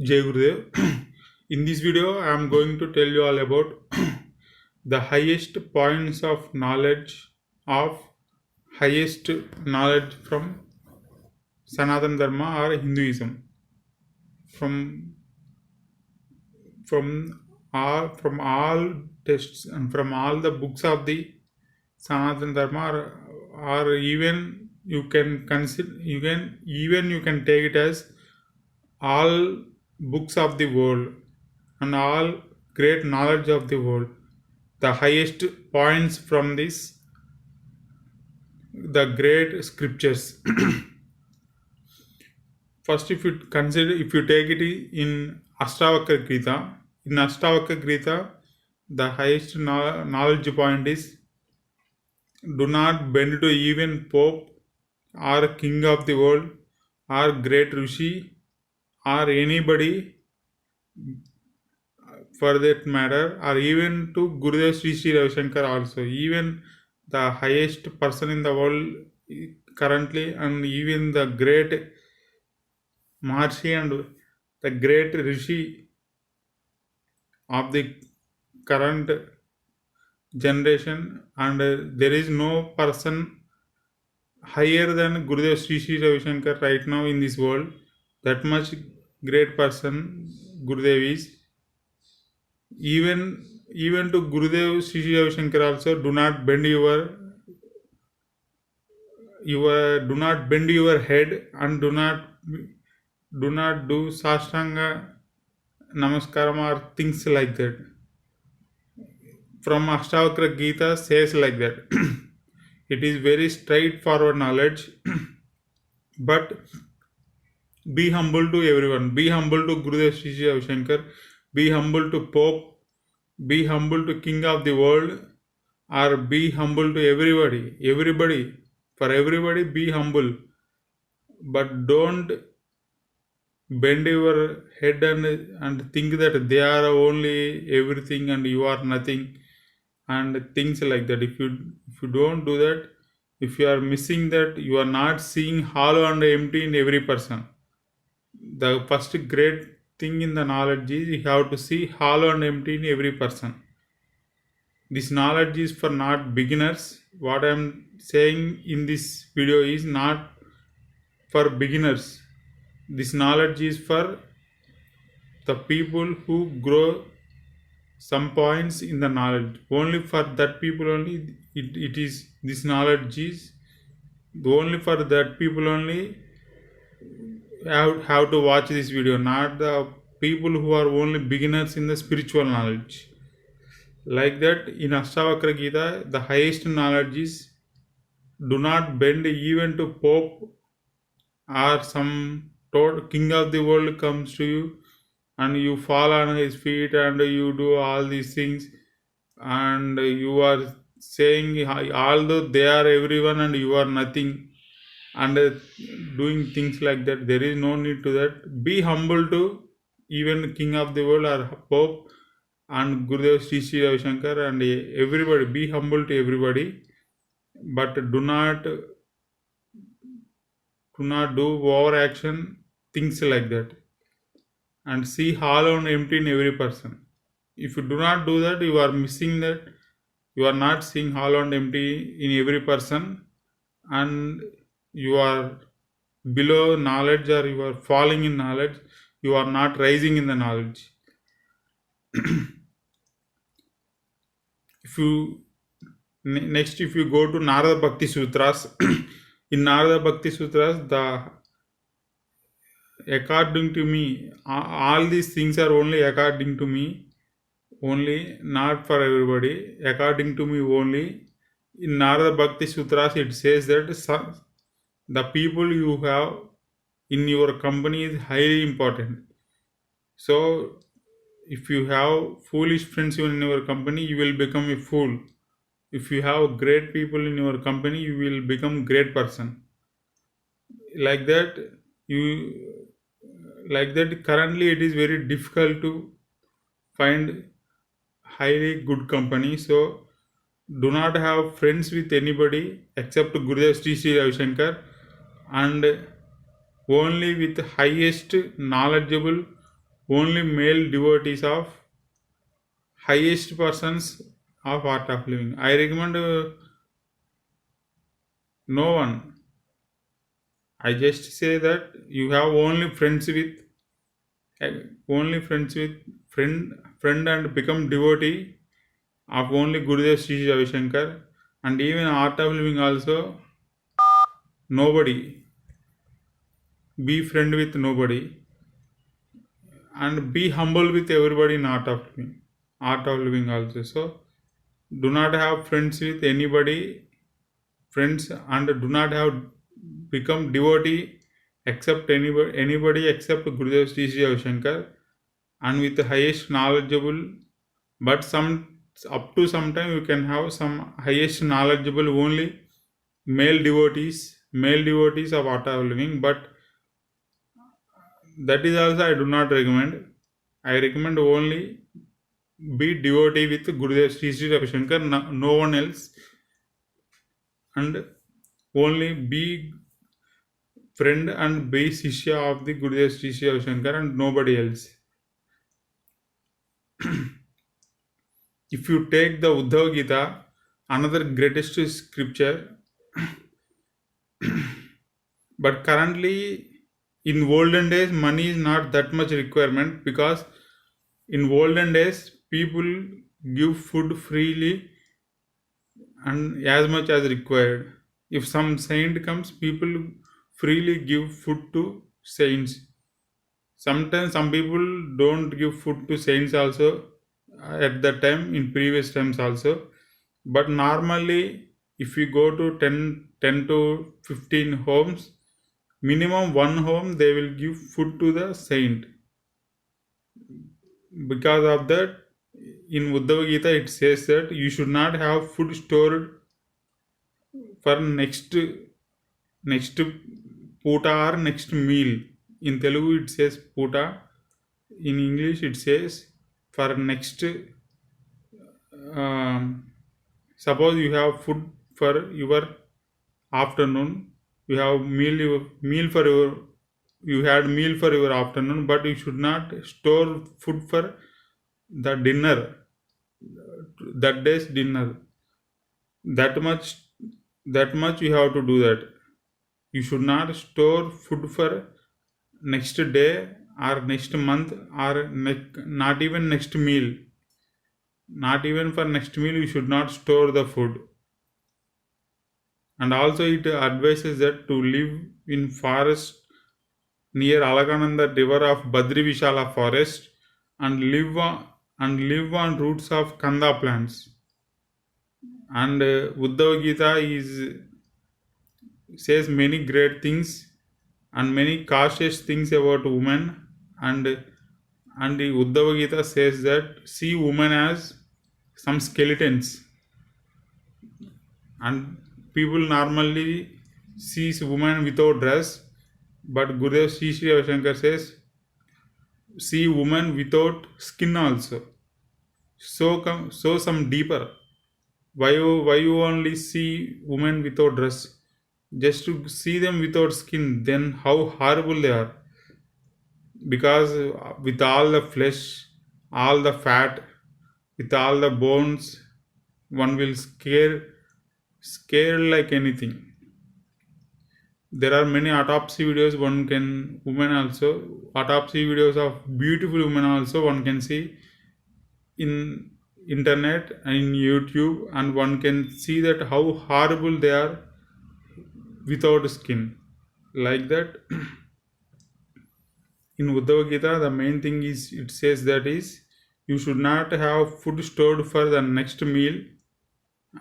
Jai Gurudev. In this video, I am going to tell you all about the highest points of knowledge from Sanatana Dharma or Hinduism. From all texts and from all the books of the Sanatana Dharma, or even you can take it as all books of the world and all great knowledge of the world. The highest points from the great scriptures. First, if you take it in Ashtavakra Gita, the highest knowledge point is: do not bend to even Pope or King of the world or great Rishi or anybody for that matter, or even to Gurudev Sri Ravi Shankar also. Even the highest person in the world currently, and even the great Maharshi and the great Rishi of the current generation, and there is no person higher than Gurudev Sri Ravi Shankar right now in this world. That much great person Gurudev is. Even to Gurudev Sri Ravi Shankar also, do not bend your head, and do not do Sashtanga Namaskaram or things like that. From Ashtavakra Gita says like that. It is very straightforward knowledge. But be humble to everyone. Be humble to Gurudev Sri Ravi Shankar. Be humble to Pope. Be humble to King of the world. Or be humble to everybody. For everybody, be humble. But don't bend your head and think that they are only everything and you are nothing, and things like that. If you don't do that, if you are missing that, you are not seeing hollow and empty in every person. The first great thing in the knowledge is you have to see hollow and empty in every person. This knowledge is for not beginners. What I am saying in this video is not for beginners. This knowledge is for the people who grow some points in the knowledge. Only for that people only it is. This knowledge is only for that people only. Have to watch this video, not the people who are only beginners in the spiritual knowledge. Like that, in Ashtavakra Gita, the highest knowledge is: do not bend even to Pope or some king of the world comes to you and you fall on his feet and you do all these things, and you are saying, although they are everyone and you are nothing, and doing things like that. There is no need to that. Be humble to even King of the world or Pope and Gurudev Sri Ravi Shankar and everybody. Be humble to everybody, but do not do over action, things like that, and see hollow and empty in every person. If you do not do that, you are missing that. You are not seeing hollow and empty in every person, and you are below knowledge, or you are falling in knowledge. You are not rising in the knowledge. If you go to Narada Bhakti Sutras, in Narada Bhakti Sutras, according to me, all these things are only according to me only, not for everybody. According to me only. In Narada Bhakti Sutras, it says that the people you have in your company is highly important. So, if you have foolish friends in your company, you will become a fool. If you have great people in your company, you will become great person. Like that, currently it is very difficult to find highly good company. So do not have friends with anybody except Gurudev Sri Ravi Shankar, and only with highest knowledgeable only male devotees of highest persons of art of living. I recommend no one. I just say that you have only friends with friend and become devotee of only Gurudev Sri Ravi Shankar, and even art of living also. Nobody, be friend with nobody, and be humble with everybody in art of living also. So do not have friends with friends, and do not have become devotee except anybody except Gurudev Sri Sri Ravi Shankar, and with the highest knowledgeable. But up to some time you can have some highest knowledgeable only male devotees of art of living, but that is also I do not recommend. I recommend only be devotee with Gurudev Sri Sri Ravi Shankar, no one else, and only be friend and be Shishya of the Gurudev Sri Sri Ravi Shankar and nobody else. If you take the Uddhava Gita, another greatest scripture, but currently in olden days money is not that much requirement, because in olden days people give food freely and as much as required. If some saint comes, people freely give food to saints. Sometimes some people don't give food to saints also at that time, in previous times also. But normally if you go to 10 to 15 homes, minimum one home they will give food to the saint. Because of that, in Uddhava Gita it says that you should not have food stored for next puta or next meal. In Telugu it says puta. In English it says for next. Suppose you have food for your afternoon, you have meal for your you had meal for your afternoon, but you should not store food for the dinner, that day's dinner. That much you have to do that. You should not store food for next day or next month or not even next meal. Not even for next meal you should not store the food. And also it advises that to live in forest near Alakananda river of Badri Vishala forest, and live on roots of kanda plants. And Uddhava Gita says many great things and many cautious things about women, and the Uddhava Gita says that see women as some skeletons, and people normally sees women without dress, but Gurudev Sri Sri Ravi Shankar says see women without skin also. So some deeper. Why you only see women without dress? Just to see them without skin, then how horrible they are. Because with all the flesh, all the fat, with all the bones, one will scare like anything. There are many autopsy videos women also, autopsy videos of beautiful women also one can see in internet and in YouTube, and one can see that how horrible they are without skin. Like that, in Uddhava Gita, the main thing is it says that is you should not have food stored for the next meal,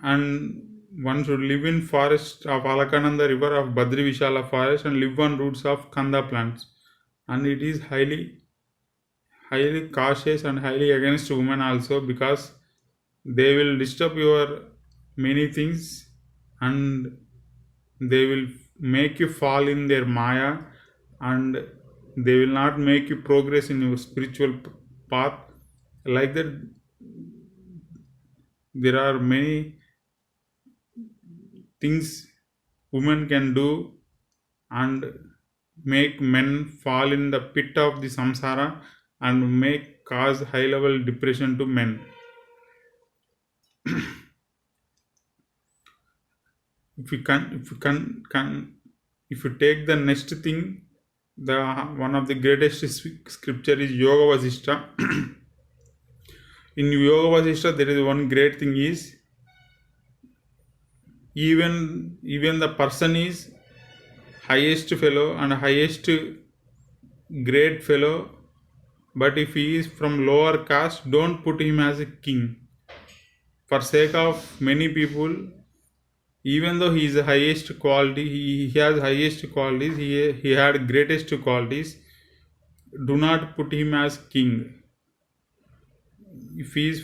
and one should live in forest of Alakananda river of Badri Vishala forest and live on roots of kanda plants. And it is highly cautious and highly against women also, because they will disturb your many things, and they will make you fall in their maya, and they will not make you progress in your spiritual path. Like that, there are many things women can do and make men fall in the pit of the samsara, and may cause high level depression to men. If you take the next thing, the one of the greatest scripture is Yoga Vasishtha. In Yoga Vasishtha, there is one great thing is even the person is highest fellow and highest great fellow, but if he is from lower caste, don't put him as a king. For sake of many people, even though he is the highest quality, he has highest qualities, he had greatest qualities, do not put him as king. If he is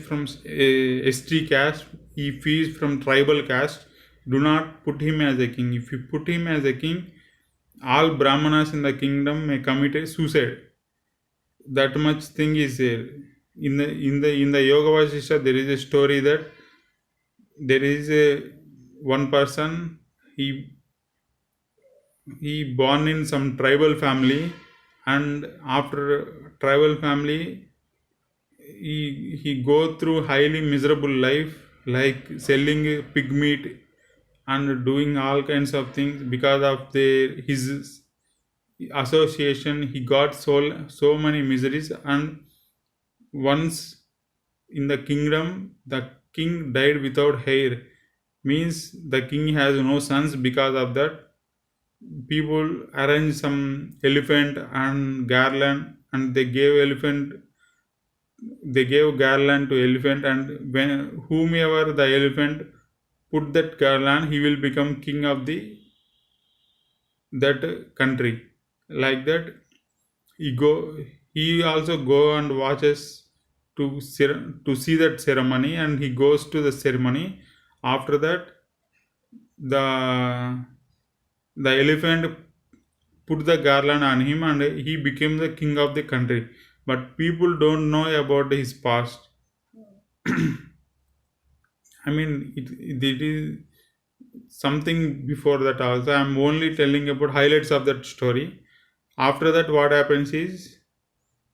from ST caste, if he is from tribal caste, do not put him as a king. If you put him as a king, all brahmanas in the kingdom may commit suicide. That much thing is there. In the Yoga Vasishtha, there is a story that there is one person, he born in some tribal family, and after tribal family he go through highly miserable life, like selling pig meat and doing all kinds of things. Because of his association, he got so many miseries. And once in the kingdom, the king died without hair, means the king has no sons. Because of that, people arrange some elephant and garland, and they gave garland to elephant, and when whomever the elephant put that garland, he will become king of that country. Like that, he also go and watches to see that ceremony, and he goes to the ceremony. After that, the elephant put the garland on him, and he became the king of the country. But people don't know about his past. I mean, it is something before that also. I am only telling about highlights of that story. After that, what happens is,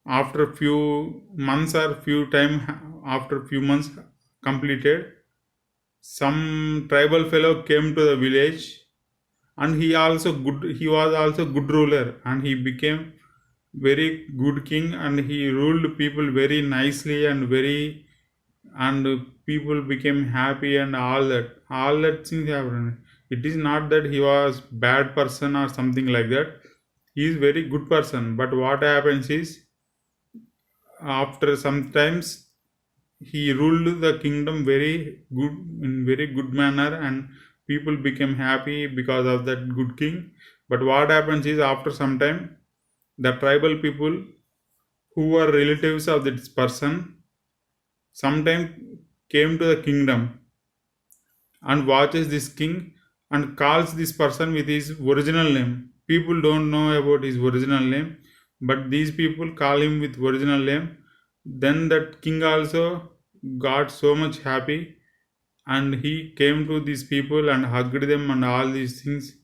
after few months after few months completed, some tribal fellow came to the village, and he was also good ruler, and he became very good king, and he ruled people very nicely, and people became happy, and all that things happened. It is not that he was bad person or something like that. He is very good person. But what happens is, after some times, he ruled the kingdom in very good manner, and people became happy because of that good king. But what happens is, after some time, the tribal people who were relatives of this person sometime came to the kingdom and watches this king and calls this person with his original name. People don't know about his original name, but these people call him with original name. Then that king also got so much happy, and he came to these people and hugged them, and all these things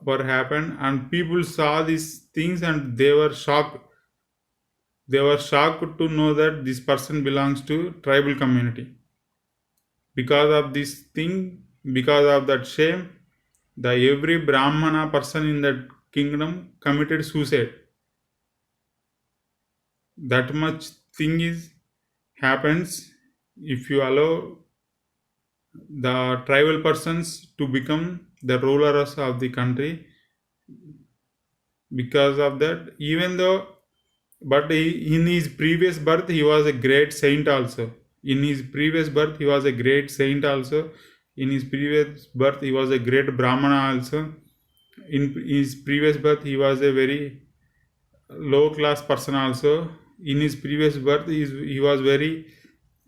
were happened. And people saw these things, and they were shocked. They were shocked to know that this person belongs to tribal community. Because of this thing, because of that shame, every Brahmana person in that kingdom committed suicide. That much thing happens if you allow the tribal persons to become the rulers of the country. Because of that, but in his previous birth he was a great saint also. In his previous birth he was a great saint also. In his previous birth he was a great Brahmana also. In his previous birth he was a very low class person also. In his previous birth he was very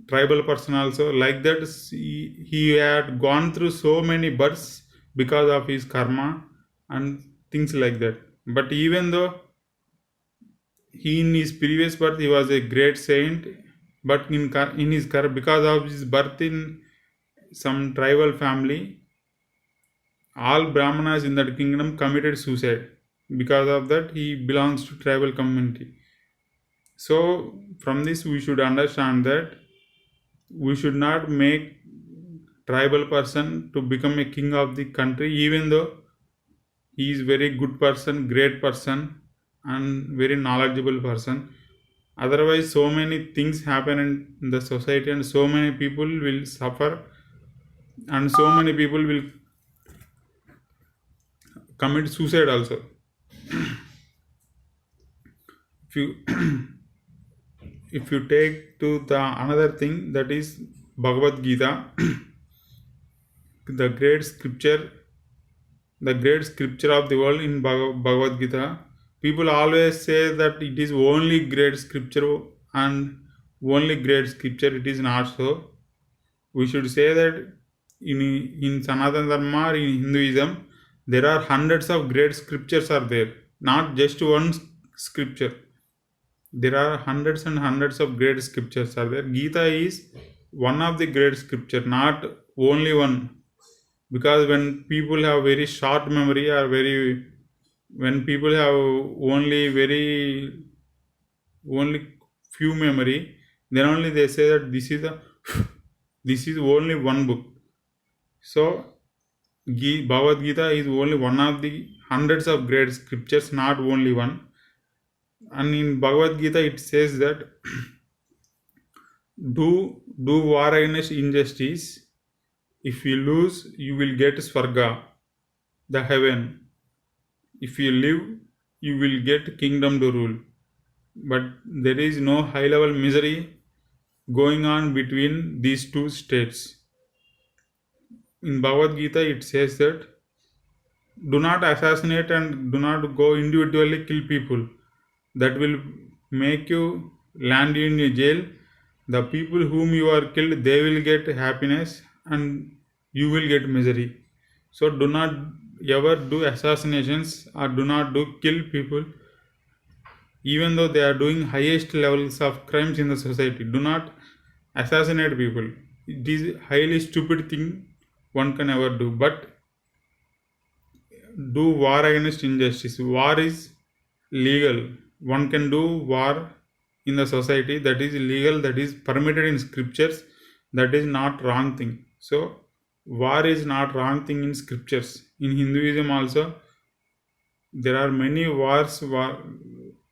tribal person also. Like that, he had gone through so many births because of his karma and things like that. But even though in his previous birth he was a great saint, but because of his birth in some tribal family, all Brahmanas in that kingdom committed suicide. Because of that, he belongs to tribal community. So from this we should understand that we should not make tribal person to become a king of the country, even though he is very good person, great person, and very knowledgeable person. Otherwise, so many things happen in the society, and so many people will suffer, and so many people will commit suicide also. If you if you take to the another thing, that is Bhagavad Gita, the great scripture, the great scripture of the world in Bhagavad Gita. People always say that it is only great scripture and only great scripture. It is not so. We should say that in Sanatana Dharma, in Hinduism, there are hundreds of great scriptures are there, not just one scripture. There are hundreds and hundreds of great scriptures are there. Gita is one of the great scripture, not only one. Because when people have very short memory, or when people have only few memory, then only they say that this is only one book. So Bhagavad Gita is only one of the hundreds of great scriptures, not only one. And in Bhagavad Gita it says that do war against injustice. If you lose, you will get Swarga, the heaven. If you live, you will get kingdom to rule. But there is no high level misery going on between these two states. In Bhagavad Gita it says that do not assassinate and do not go individually kill people. That will make you land in a jail. The people whom you are killed, they will get happiness and you will get misery. So do not ever do assassinations or do not do kill people, even though they are doing highest levels of crimes in the society. Do not assassinate people. It is highly stupid thing one can ever do. But do war against injustice. War is legal. One can do war in the society, that is legal, that is permitted in scriptures, that is not wrong thing. So war is not wrong thing in scriptures. In Hinduism also there are many wars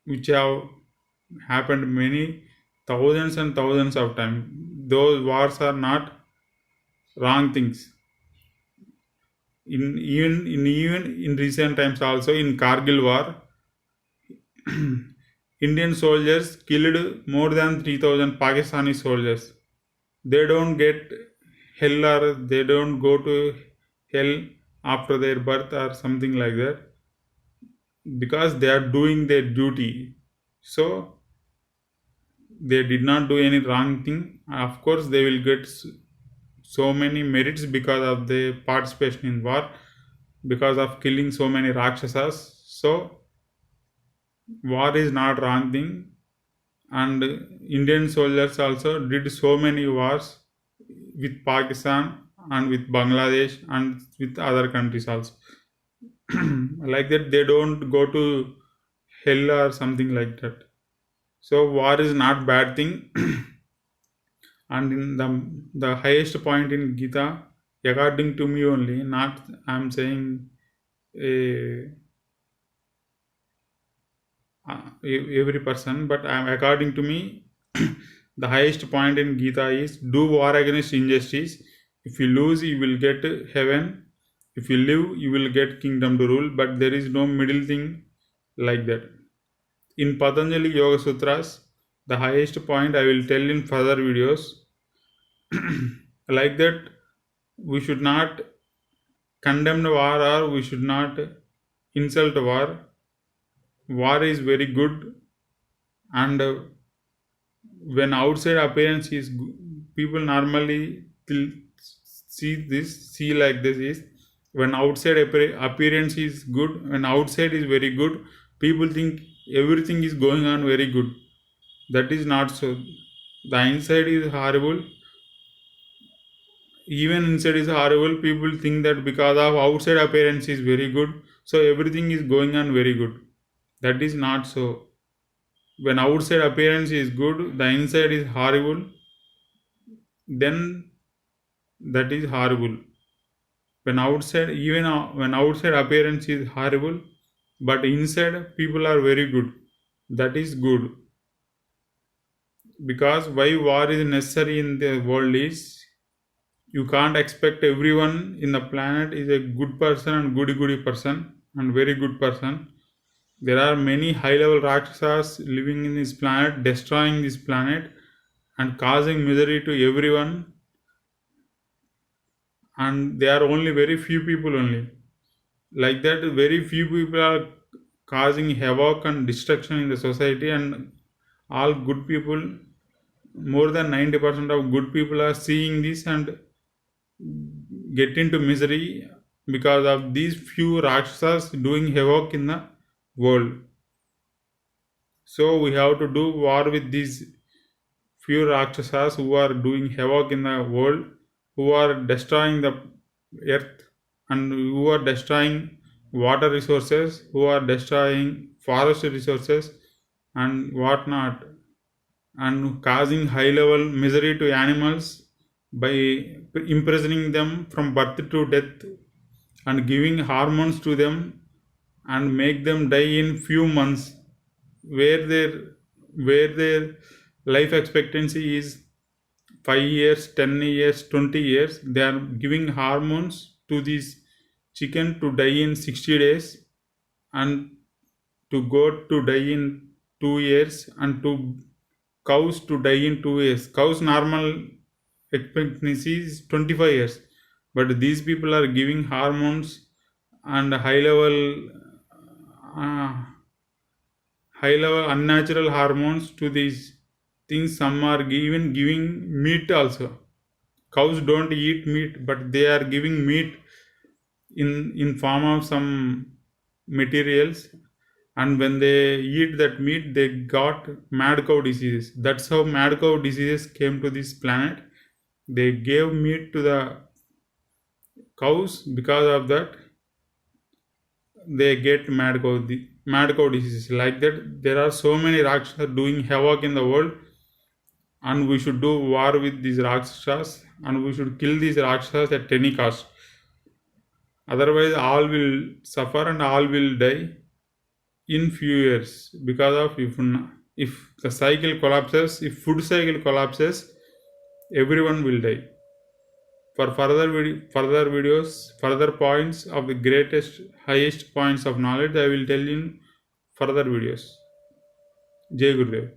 which have happened many thousands and thousands of times. Those wars are not wrong things. Even in recent times also, in Kargil war, Indian soldiers killed more than 3,000 Pakistani soldiers. They don't get hell, or they don't go to hell after their birth or something like that, because they are doing their duty. So they did not do any wrong thing. Of course they will get so many merits because of their participation in war, because of killing so many Rakshasas. So war is not wrong thing. And Indian soldiers also did so many wars with Pakistan and with Bangladesh and with other countries also. Like that, they don't go to hell or something like that. So war is not bad thing. And in the highest point in Gita, according to me only, not I'm saying every person, but according to me, the highest point in Gita is do war against injustice. If you lose, you will get heaven. If you live, you will get kingdom to rule. But there is no middle thing like that. In Patanjali Yoga Sutras, the highest point I will tell in further videos. Like that, we should not condemn war, or we should not insult war. War is very good, and when outside appearance is good, people normally see like this is when outside appearance is good, when outside is very good, people think everything is going on very good. That is not so. The inside is horrible. Even inside is horrible. People think that because of outside appearance is very good, so everything is going on very good. That is not so. When outside appearance is good, the inside is horrible, then that is horrible. When outside, even when outside appearance is horrible, but inside people are very good, that is good. Because why war is necessary in the world is, you can't expect everyone in the planet is a good person and goody person and very good person. There are many high level Rakshasas living in this planet, destroying this planet and causing misery to everyone, and they are only very few people only. Like that, very few people are causing havoc and destruction in the society, and all good people, more than 90% of good people are seeing this and get into misery because of these few Rakshasas doing havoc in the world. So we have to do war with these few Rakshasas who are doing havoc in the world, who are destroying the earth, and who are destroying water resources, who are destroying forest resources and whatnot, and causing high level misery to animals by imprisoning them from birth to death and giving hormones to them and make them die in few months, where their life expectancy is 5 years, 10 years, 20 years. They are giving hormones to these chicken to die in 60 days and to goat to die in 2 years and to cows to die in 2 years. Cows normal expectancy is 25 years, but these people are giving hormones and high level unnatural hormones to these things. Some are even giving meat also. Cows don't eat meat, but they are giving meat in form of some materials, and when they eat that meat they got mad cow diseases. That's how mad cow diseases came to this planet. They gave meat to the cows, because of that they get mad cow diseases. Like that, there are so many Rakshasas doing havoc in the world, and we should do war with these Rakshasas, and we should kill these Rakshasas at any cost. Otherwise, all will suffer and all will die in few years, because of if the cycle collapses, if food cycle collapses, everyone will die. For further videos, further points of the highest points of knowledge, I will tell in further videos. Jai Gurudev.